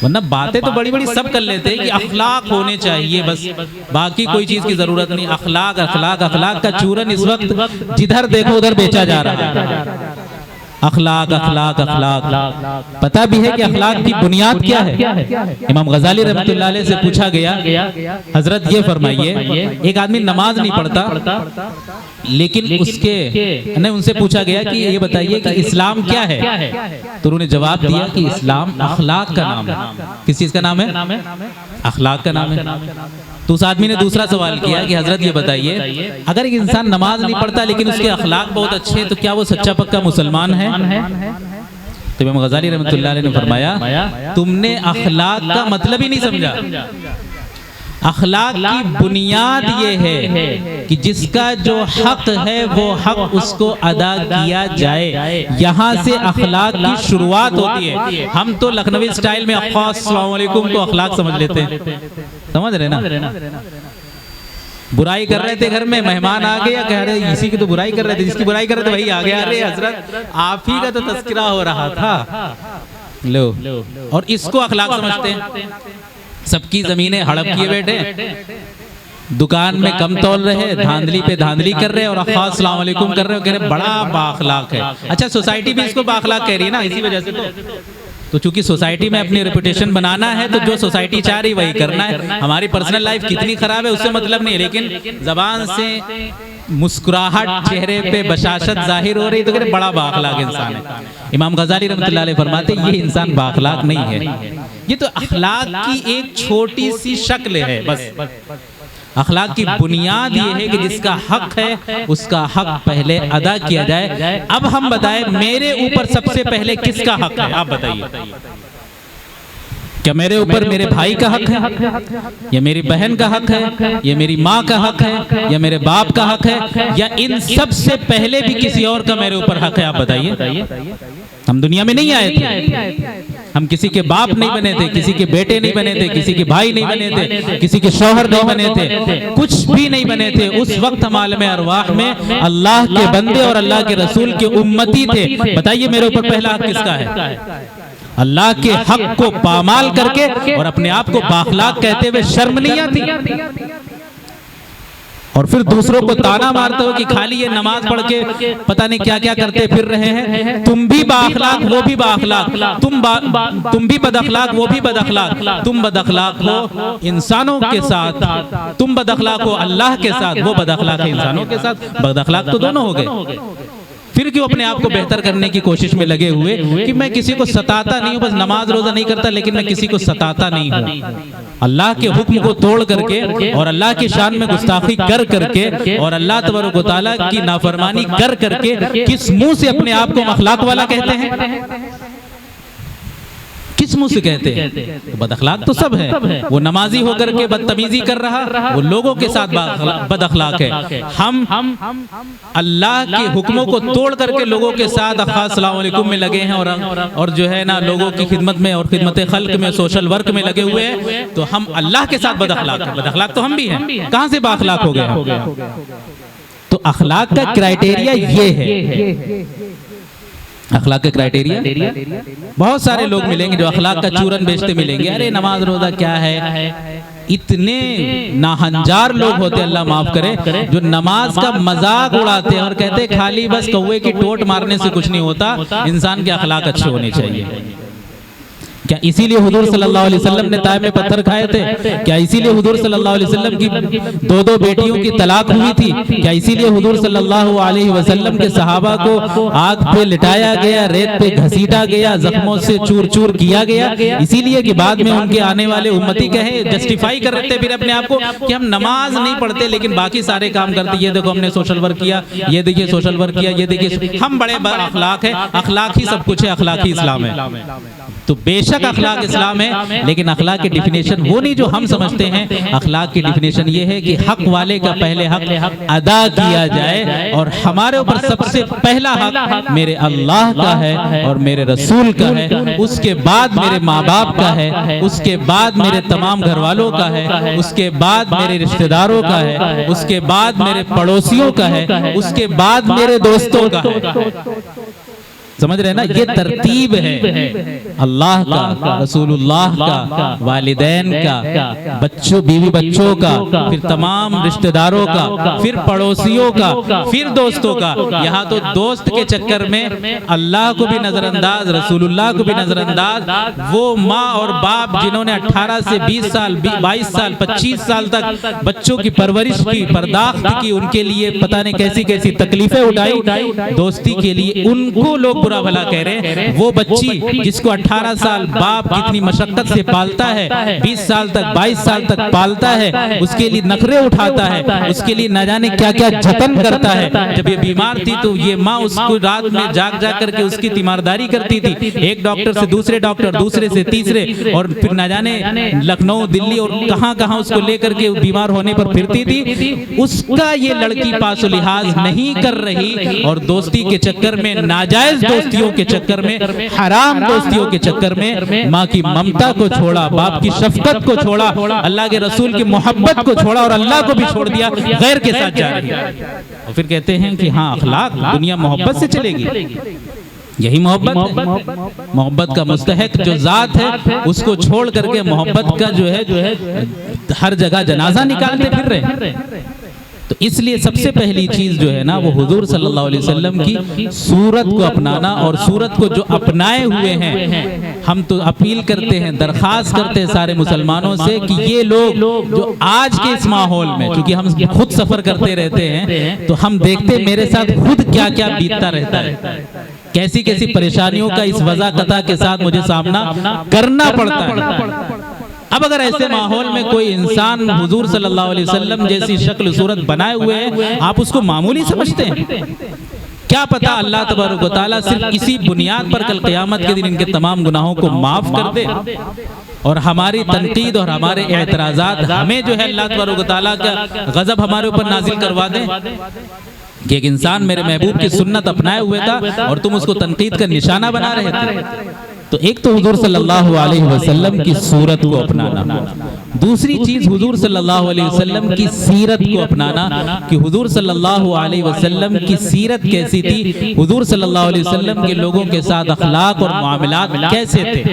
वरना बातें तो बड़ी बड़ी सब कर लेते हैं कि अखलाक होने चाहिए, बस बाकी कोई चीज की जरूरत नहीं। अखलाक अखलाक अखलाक का चूरन इस वक्त जिधर देखो उधर बेचा जा रहा है। अखलाक अखलाक अखलाक, पता भी है कि अखलाक की बुनियाद क्या है। इमाम गजाली रहमतुल्लाह अलैह से पूछा गया, हजरत ये फरमाइए, एक आदमी नमाज नहीं पढ़ता, लेकिन उनसे पूछा गया कि ये बताइए कि इस्लाम क्या है, तो उन्होंने जवाब दिया कि इस्लाम अखलाक का नाम है। किस चीज का नाम है? अखलाक का नाम है। तो उस आदमी ने दूसरा सवाल किया कि हजरत ये बताइए, अगर एक इंसान नमाज नहीं पढ़ता लेकिन उसके अखलाक बहुत अच्छे हैं, तो क्या वो सच्चा पक्का मुसलमान है? तो इमाम गजाली रहमतुल्लाह अलैह ने फरमाया, तुमने अखलाक का मतलब ही नहीं समझा। अखलाक की बुनियाद ये है कि जिसका जो हक है वो हक उसको अदा किया जाए। यहाँ से अखलाक की शुरुआत होती है। हम तो लखनवी स्टाइल में अस्सलाम वालेकुम को अखलाक समझ लेते हैं, समझ रहे ना? बुराई कर रहे थे घर में, मेहमान आ गया, कह रहे इसी की तो बुराई कर रहे थे, जिसकी बुराई कर रहे थे वही आ गया। अरे हजरत आप ही का तो तस्करा हो रहा था, लो। और इसको अखलाक समझते हैं। सबकी जमीनें हड़प किए बैठे, दुकान में कम तोल रहे, धांधली पे धांधली कर रहे और अस्सलाम वालेकुम कर रहे हो, कह रहे बड़ा बाखलाक है। अच्छा, सोसाइटी भी इसको बाखलाक कह रही है ना, इसी वजह से तो चूंकि सोसाइटी में अपनी रेपुटेशन बनाना है, तो जो सोसाइटी चाह रही वही करना है। हमारी पर्सनल लाइफ कितनी खराब है उससे मतलब नहीं है, लेकिन जबान से मुस्कुराहट, चेहरे पे बशाशत जाहिर हो रही तो कह रहे बड़ा बाखलाक इंसान है। इमाम गजाली रहमतुल्लाह अलैह फरमाते ये इंसान बाखलाक नहीं है, ये तो अखलाक की एक छोटी सी शक्ल है बस। अखलाक की बुनियाद ये है कि जिसका हक है उसका हक पहले अदा किया जाए। अब हम बताएं, मेरे ऊपर सबसे पहले किसका हक है? आप बताइए। क्या मेरे ऊपर मेरे भाई का हक है, या मेरी बहन का हक है, या मेरी माँ का हक है, या मेरे बाप का हक है, या इन सब से पहले भी किसी और का मेरे ऊपर हक है? आप बताइए। हम दुनिया में नहीं आए थे, हम किसी के बाप नहीं बने थे, किसी के बेटे नहीं बने थे, किसी के भाई नहीं बने थे, किसी के शौहर नहीं बने थे, कुछ भी नहीं बने थे। उस वक्त हम आलम अरवाह में अल्लाह के बंदे और अल्लाह के रसूल के उम्मती थे। बताइए मेरे ऊपर पहला हक किसका है? अल्लाह के हक को पामाल करके और अपने आप को बाखलाक कहते हुए शर्म नहीं आती? और फिर दूसरों को ताना मारते हो कि खाली ये नमाज पढ़ के पता नहीं क्या क्या करते फिर रहे हैं। तुम भी बाखलाक, वो भी बाखलाक, तुम भी बदअखलाक, वो भी बदअखलाक। तुम बदअखलाक हो इंसानों के साथ, तुम बदअखलाक हो अल्लाह के साथ, वो बदअखलाक है इंसानों के साथ। बदअखलाक तो दोनों हो गए। फिर क्यों अपने आप को बेहतर करने की कोशिश में लगे हुए कि मैं किसी को सताता नहीं हूँ, बस नमाज रोजा नहीं करता लेकिन मैं किसी को सताता नहीं हूँ। अल्लाह के हुक्म को तोड़ करके और अल्लाह की शान में गुस्ताखी कर करके और अल्लाह तबारक व तआला की नाफरमानी कर करके किस मुंह से अपने आप को अखलाक वाला कहते हैं? किस मुंह से कहते हैं? तो बदअखलाक तो सब है। वो नमाजी होकर के बदतमीजी कर रहा, वो लोगों के साथ बदअखलाक है। हम अल्लाह के हुक्मों को तोड़ करके लोगों के साथ अस्सलाम वालेकुम में लगे हैं और जो है ना लोगों की खिदमत में और खिदमत खल्क में, सोशल वर्क में लगे हुए हैं। तो हम अल्लाह के साथ बदअखलाक है। बदअखलाक तो हम भी हैं, कहां से बाखलाक हो गए? तो अखलाक का क्राइटेरिया ये है अखलाक के क्राइटेरिया बहुत सारे लोग मिलेंगे जो अखलाक का चूरन बेचते मिलेंगे। अरे नमाज रोजा क्या है, इतने नाहंजार लोग होते, अल्लाह माफ करे, जो नमाज का मजाक उड़ाते हैं और कहते हैं खाली बस कौवे की टोट मारने से कुछ नहीं होता, इंसान के अखलाक अच्छे होने चाहिए। क्या इसीलिए हुजूर सल्लल्लाहु अलैहि वसल्लम ने ताइफ में पत्थर खाए थे? क्या इसीलिए हुजूर सल्लल्लाहु अलैहि वसल्लम की 2-2 बेटियों की तलाक हुई थी? क्या इसीलिए हुजूर सल्लल्लाहु अलैहि वसल्लम के सहाबा को आग पे लिटाया गया, रेत पे घसीटा गया, जख्मों से चूर चूर किया गया? इसीलिए कि बाद में उनके आने वाले उम्मती कहे, जस्टिफाई कर रहे थे फिर अपने आप को कि हम नमाज नहीं पढ़ते लेकिन बाकी सारे काम करते। ये देखो हमने सोशल वर्क किया, ये देखिए सोशल वर्क किया, ये देखिए हम बड़े अखलाक है, अखलाक ही सब कुछ है, अखलाक ही इस्लाम है। तो बेशक अखलाक इस्लाम है, लेकिन अखलाक की डिफिनेशन वो नहीं जो हम समझते हैं। अखलाक की डिफिनेशन ये है कि हक वाले का पहले हक अदा किया जाए, और हमारे ऊपर सबसे पहला हक मेरे अल्लाह का है और मेरे रसूल का है, उसके बाद मेरे माँ बाप का है, उसके बाद मेरे तमाम घर वालों का है, उसके बाद मेरे रिश्तेदारों का है, उसके बाद मेरे पड़ोसियों का है, उसके बाद मेरे दोस्तों का है। समझ रहे ना, ये तरतीब है अल्लाह का, रसूलुल्लाह का, वालिदैन का, बच्चों बीवी बच्चों का, फिर तमाम रिश्तेदारों का, फिर पड़ोसियों का, फिर दोस्तों का। यहाँ तो दोस्त के चक्कर में अल्लाह को भी नजरअंदाज, रसूलुल्लाह को भी नजरअंदाज, वो माँ और बाप जिन्होंने 18 से 20 साल 22 साल 25 साल तक बच्चों की परवरिश की, बर्दाश्त की, उनके लिए पता नहीं कैसी कैसी तकलीफें उठाई, दोस्ती के लिए उनको लोग बुरा भला कह रहे हैं। वो बच्ची जिसको 18 साल बाप कितनी मशक्कत से पालता है, 20 साल तक 22 साल तक पालता है, उसके लिए नखरे उठाता है, उसके लिए न जाने क्या क्या जतन करता है। जब ये बीमार थी तो ये माँ उसको रात में जाग जाग करके उसकी तीमारदारी करती थी, एक डॉक्टर से दूसरे डॉक्टर, दूसरे से तीसरे, और फिर न जाने लखनऊ दिल्ली और कहां कहां उसको लेकर के बीमार होने पर फिरती थी। उसका ये लड़की पासो लिहाज नहीं कर रही, और दोस्ती के चक्कर में, नाजायज दोस्तियों के चक्कर में, हराम दोस्तियों के चक्कर में माँ की ममता को छोड़ा, बाप की शफकत को छोड़ा, अल्लाह के रसूल की मोहब्बत को छोड़ा, और अल्लाह को भी छोड़ दिया, गैर के साथ जा रही है। और फिर कहते हैं कि हाँ अखलाक दुनिया मोहब्बत से चलेगी। यही मोहब्बत है। मोहब्बत का मुस्तहक जो जात है उसको छोड़ करके मोहब्बत का जो है हर जगह जनाजा निकालते फिर रहे। तो इसलिए सबसे पहली चीज जो है ना, वो हुजूर सल्लल्लाहु अलैहि वसल्लम की सूरत को अपनाना, और सूरत को जो अपनाए हुए हैं, हम तो अपील करते हैं, दरखास्त करते हैं सारे मुसलमानों से कि ये लोग जो आज के इस माहौल में, क्योंकि हम खुद सफर करते रहते हैं, तो हम देखते मेरे साथ खुद क्या क्या बीतता रहता है, कैसी कैसी परेशानियों का इस वज़ाक़ता के साथ मुझे सामना करना पड़ता है। अब अगर ऐसे माहौल में कोई इंसान हुजूर सल्लल्लाहु अलैहि वसल्लम जैसी शक्ल सूरत बनाए हुए है, आप उसको मामूली समझते हैं? क्या पता अल्लाह तबारक व तआला सिर्फ इसी बुनियाद पर कल क़यामत के दिन इनके तमाम गुनाहों को माफ कर दे, और हमारी तनकीद और हमारे एतराज़ात हमें जो है अल्लाह तबारक व तआला का गज़ब हमारे ऊपर नाजिल करवा दे कि एक इंसान मेरे महबूब की सुन्नत अपनाए हुए था और तुम उसको तनकीद का निशाना बना रहे थे। तो एक तो हुजूर सल्लल्लाहु अलैहि वसल्लम की सूरत को अपनाना, दूसरी चीज हुजूर सल्लल्लाहु अलैहि वसल्लम की सीरत को अपनाना कि हुजूर सल्लल्लाहु अलैहि वसल्लम की सीरत कैसी थी, हुजूर सल्लल्लाहु अलैहि वसल्लम के लोगों के साथ अखलाक और मामलात कैसे थे।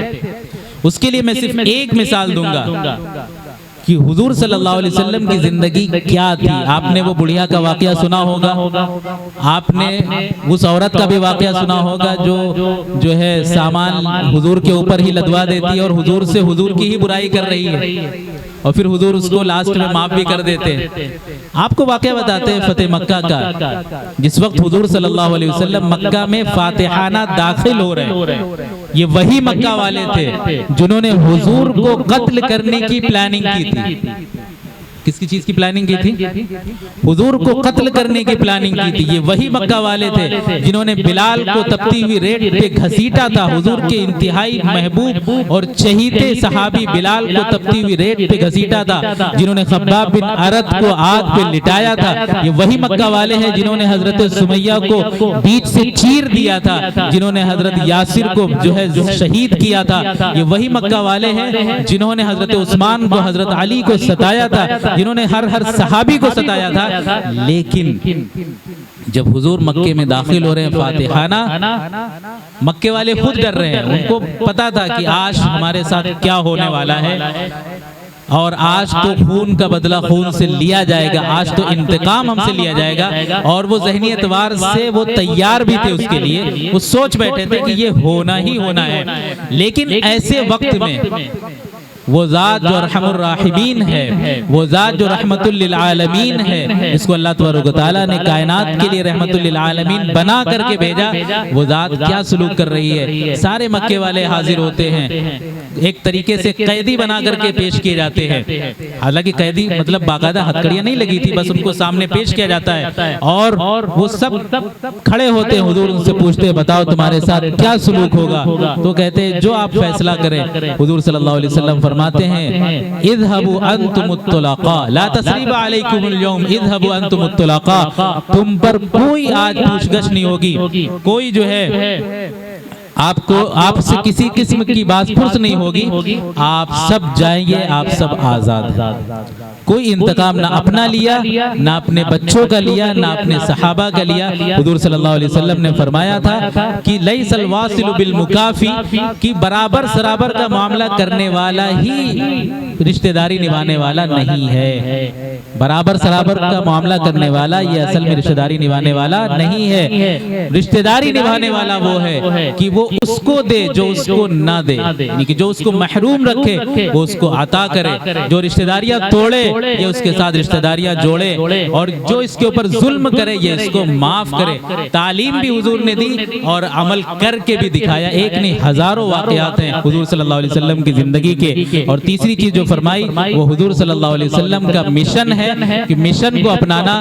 उसके लिए मैं सिर्फ एक मिसाल दूंगा कि हुजूर सल्लल्लाहु अलैहि वसल्लम की जिंदगी क्या थी। आपने वो बुढ़िया का वाकया सुना होगा, आपने उस औरत का भी वाकया सुना होगा जो है सामान हुजूर के ऊपर ही लदवा देती है और हुजूर से हुजूर की ही बुराई कर रही है, और फिर हुजूर उसको लास्ट में माफ भी कर देते हैं। आपको वाकया बताते हैं फतेह मक्का का। जिस वक्त हुजूर सल्लल्लाहु अलैहि वसल्लम मक्का में फातिहाना दाखिल हो रहे हैं, ये वही मक्का वाले थे जिन्होंने हुजूर को कत्ल करने की प्लानिंग की थी। किसकी चीज की प्लानिंग की थी? हुजूर को कत्ल करने की प्लानिंग की थी। ये वही मक्का वाले थे जिन्होंने बिलाल को तपती हुई रेत पे घसीटा था। हुजूर के इंतहाई महबूब और चहीते सहाबी बिलाल को तपती हुई रेत पे घसीटा था, जिन्होंने खब्बाब बिन अरत को आग पे लिटाया था। ये वही मक्का वाले हैं जिन्होंने हजरत सुमैया को बीच से चीर दिया था, जिन्होंने हजरत यासिर को जो है शहीद किया था। ये वही मक्का वाले हैं जिन्होंने हजरत उस्मान को, हजरत अली को सताया था। जिन्होंने हर सहाबी को सताया था। लेकिन जब हुजूर मक्के में दाखिल हो रहे हैं फातिहाना, मक्के वाले खुद डर रहे हैं। उनको पता था कि आज हमारे साथ क्या होने वाला है, और आज तो खून का बदला खून से लिया जाएगा, आज तो इंतकाम हमसे लिया जाएगा। और वो ज़हनी एतबार से वो तैयार भी थे उसके लिए, वो सोच बैठे थे कि ये होना ही होना है। लेकिन ऐसे वक्त में वो ज़ात जो रहमुर राहिमीन है, वो ज़ात जो रहमतुल लिल आलमीन है, इसको अल्लाह तबारक व तआला ने कायनात के लिए रहमतुल लिल आलमीन बना करके भेजा। वो ज़ात क्या सलूक कर रही है, सारे मक्के वाले हाजिर होते हैं, एक तरीके से कैदी बना करके पेश किए जाते हैं। हालांकि कैदी मतलब बाकायदा हथकड़ियां नहीं लगी थी, बस उनको सामने पेश किया जाता है और वो सब खड़े होते हैं। हुजूर उनसे पूछते हैं बताओ तुम्हारे साथ क्या सलूक होगा, तो कहते हैं जो आप फैसला करें। हुजूर सल्लल्लाहु अलैहि वसल्लम फरमाते हैं इज़हबू अंतुमुत तुलक़ा ला तस्रीबा अलैकुमुल यौम इज़हबू अंतुमुत तुलक़ा, तुम पर कोई आज पूछगछ नहीं होगी, कोई जो है आपको आपसे किसी किस्म की बात फुर्स नहीं होगी, आप सब जाएंगे, आप सब आजाद। कोई इंतकाम ना अपना लिया, ना अपने बच्चों का लिया, ना अपने सहाबा का लिया। हुजूर सल्लल्लाहु अलैहि वसल्लम ने फरमाया था कि लैसल वासिलु बिल मुकाफी, कि बराबर सराबर का मामला करने वाला ही रिश्तेदारी निभाने वाला नहीं है। बराबर सराबर का मामला करने वाला ये असल में रिश्तेदारी निभाने वाला नहीं है। रिश्तेदारी निभाने वाला वो है कि वो उसको दे जो उसको ना दे, यानी कि जो उसको महरूम रखे वो उसको अता करे, जो रिश्तेदारियां तोड़े ये उसके साथ रिश्तेदारियां जोड़े, और जो इसके ऊपर जुल्म करे ये इसको माफ करे। तालीम भी हुजूर ने दी और अमल करके भी दिखाया। एक नहीं हजारों वाकयात हैं हुजूर सल्लल्लाहु अलैहि वसल्लम की जिंदगी के। और तीसरी चीज जो फरमाई वो हुजूर सल्लल्लाहु अलैहि वसल्लम का मिशन है कि मिशन को अपनाना।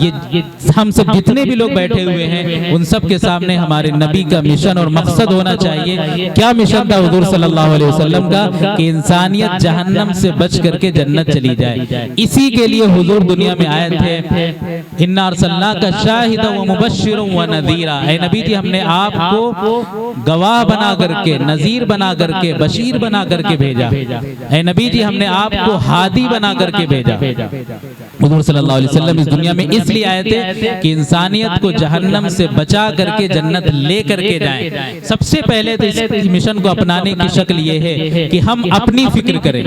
ये हम सब जितने भी लोग बैठे हुए हैं उन सब के सामने हमारे नबी का मिशन और मकसद होना चाहिए। क्या मिशन था हुजूर सल्लल्लाहु अलैहि वसल्लम का, कि इंसानियत जहन्नम से बच करके जन्नत चली जाए। इसी के लिए हुजूर दुनिया में आए थे। इन्ना अरसलनाका शाहिदन व मुबश्शिरन व नज़ीरा, ऐ नबी जी हमने आपको गवाह बना करके, नज़ीर बना करके, बशीर बना करके भेजा। ऐ नबी जी हमने आपको हादी बना करके भेजा। हुजूर सल्लल्लाहु अलैहि वसल्लम इस दुनिया में इसलिए आए थे कि इंसानियत को जहन्नम से बचा करके जन्नत ले करके जाएं। सबसे पहले तो इस मिशन को अपनाने की शक्ल ये है कि हम अपनी फिक्र करें,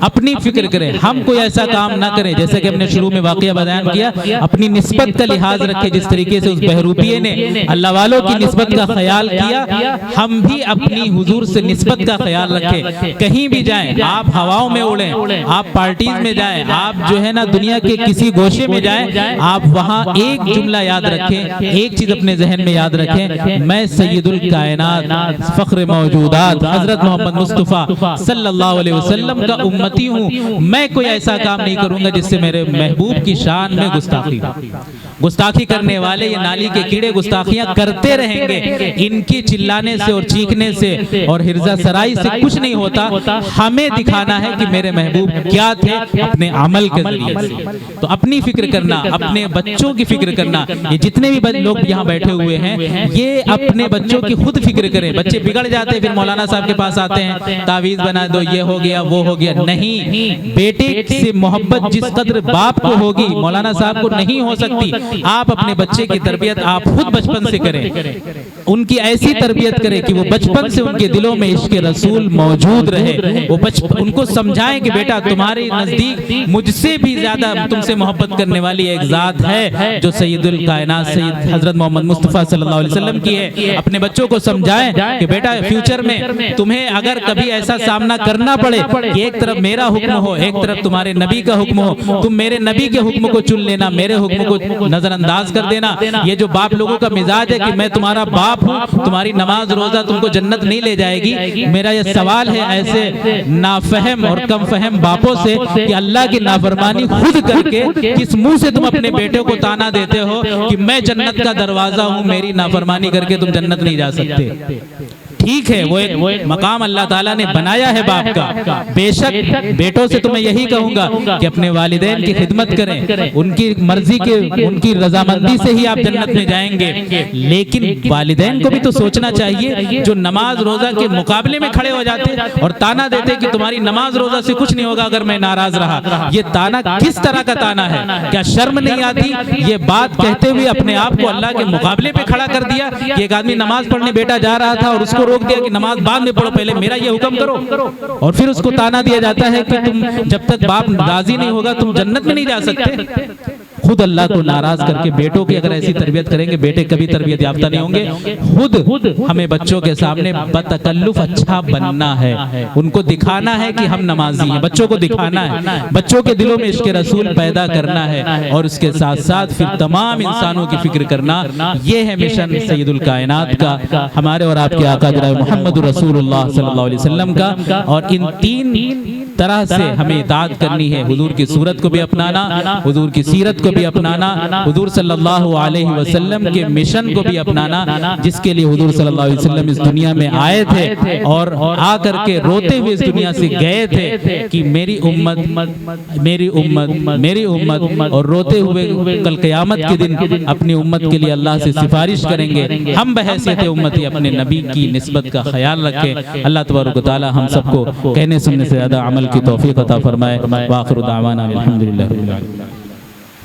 अपनी फिक्र करें। हम कोई ऐसा काम ना करें, जैसे कि हमने शुरू में वाकया बयान किया, अपनी निस्बत का लिहाज रखे। जिस तरीके से उस बहरूपिये ने अल्लाह वालों की निस्बत का ख्याल किया, हम भी अपनी हुजूर से निस्बत का ख्याल रखें। कहीं भी जाएं, आप हवाओं में उड़ें, आप पार्टीज में जाएं, आप जो है ना दुनिया के किसी गोशे में जाएं, आप वहां एक जुमला याद रखें, एक चीज अपने जहन में याद रखें, मैं सैयदुल कायनात फख्र मौजूदात हजरत मोहम्मद मुस्तफा सल्लल्लाहु अलैहि वसल्लम का उम्मती हूँ। मैं कोई ऐसा काम नहीं करूंगा जिससे मेरे महबूब की शान में गुस्ताखी हो। गुस्ताखी करने वाले ये नाली के कीड़े गुस्ताखियां करते रहेंगे। इनके चिल्लाने से और चीखने से और हिर्जा सराई से कुछ नहीं होता। हमें दिखाना है कि मेरे महबूब क्या थे अपने अमल के जरिए से। तो अपनी फिक्र करना, अपने बच्चों की फिक्र करना। ये जितने भी लोग यहाँ बैठे हुए हैं ये अपने बच्चों की खुद फिक्र करें। बच्चे बिगड़ जाते फिर मौलाना साहब के पास आते हैं, तावीज बना दो, ये हो गया वो हो गया। नहीं, बेटे से मोहब्बत जिस कदर बाप को होगी मौलाना साहब को नहीं हो सकती। आप अपने बच्चे की तरबियत आप खुद बचपन से करें, उनकी ऐसी तरबियत करें कि वो बचपन से उनके दिलों में इश्क रसूल मौजूद रहे। वो उनको समझाएं कि बेटा तुम्हारे नजदीक मुझसे भी ज्यादा तुमसे मोहब्बत करने वाली एक जात है जो सैयदुल कायनात सैयद हजरत मोहम्मद मुस्तफा सल्लल्लाहु अलैहि वसल्लम की है। अपने बच्चों को समझाएं कि बेटा फ्यूचर में तुम्हें अगर कभी ऐसा सामना करना पड़े कि एक तरफ मेरा हुक्म हो, एक तरफ तुम्हारे नबी का हुक्म हो, तुम मेरे नबी के हुक्म को चुन लेना, मेरे हुक्म को नजरअंदाज कर देना। ये जो बाप लोगों का मिजाज है कि मैं तुम्हारा बाप हूँ, तुम्हारी नमाज रोजा तुमको जन्नत नहीं ले जाएगी। मेरा ये सवाल है ऐसे नाफहम और कम फहम बापों से कि अल्लाह की नाफरमानी खुद करके किस मुंह से तुम अपने बेटे को ताना देते हो कि मैं जन्नत का दरवाजा हूँ, मेरी नाफरमानी करके तुम जन्नत नहीं जा सकते। ठीक है, वो एक मकाम अल्लाह ताला ने बनाया है बाप का। बेशक बेटों से तो मैं यही कहूंगा कि अपने वालिदैन की खिदमत करें, उनकी मर्जी के, उनकी रजामंदी से ही आप जन्नत में जाएंगे। लेकिन वालिदैन को भी तो सोचना चाहिए, जो नमाज रोजा के मुकाबले में खड़े हो जाते और ताना देते कि तुम्हारी नमाज रोजा से कुछ नहीं होगा अगर मैं नाराज रहा। ये ताना किस तरह का ताना है? क्या शर्म नहीं आती? ये बात कहते हुए अपने आप को अल्लाह के मुकाबले पे खड़ा कर दिया कि एक आदमी नमाज पढ़ने बेटा जा रहा था और उसको रोक दिया कि नमाज बाद में पढ़ो, पहले मेरा ये हुक्म करो। और फिर उसको ताना दिया जाता है कि तुम जब तक बाप राजी नहीं होगा तुम जन्नत में नहीं जा सकते। खुद अल्लाह को नाराज करके बेटों की अगर ऐसी तरबियत करेंगे, बेटे कभी तरबियत याफ्ता नहीं होंगे। खुद हमें बच्चों के सामने बतकल्लुफ अच्छा बनना है, उनको दिखाना है कि हम नमाजी हैं, बच्चों को दिखाना है, बच्चों के दिलों में इश्क रसूल पैदा करना है और उसके साथ साथ फिर तमाम इंसानों की फिक्र करना। ये है मिशन सैयदुल कायनात का, हमारे और आपके आका जनाब मोहम्मद रसूलुल्लाह सल्लल्लाहु अलैहि वसल्लम का। और इन तीन तरह से हमें इताअत करनी है, हुजूर की सूरत को भी अपनाना, हुजूर की सीरत को भी अपनाना, हुजूर सल्लल्लाहु अलैहि वसल्लम के मिशन को भी अपनाना, जिसके लिए हुजूर सल्लल्लाहु अलैहि वसल्लम इस दुनिया में आए थे और आकर के रोते हुए इस दुनिया से गए थे कि मेरी उम्मत, मेरी उम्मत, मेरी उम्मत, और रोते हुए कल क़यामत के दिन अपनी उम्मत के लिए अल्लाह से सिफारिश करेंगे। हम बहैसियत उम्मती अपने नबी की निस्बत का ख्याल रखें। अल्लाह तबारक व तआला हम सबको कहने सुनने से ज़्यादा अमल की तौफीक अता फरमाए। व आखिरु दावाना अल्हम्दुलिल्लाहि रब्बिल आलमीन।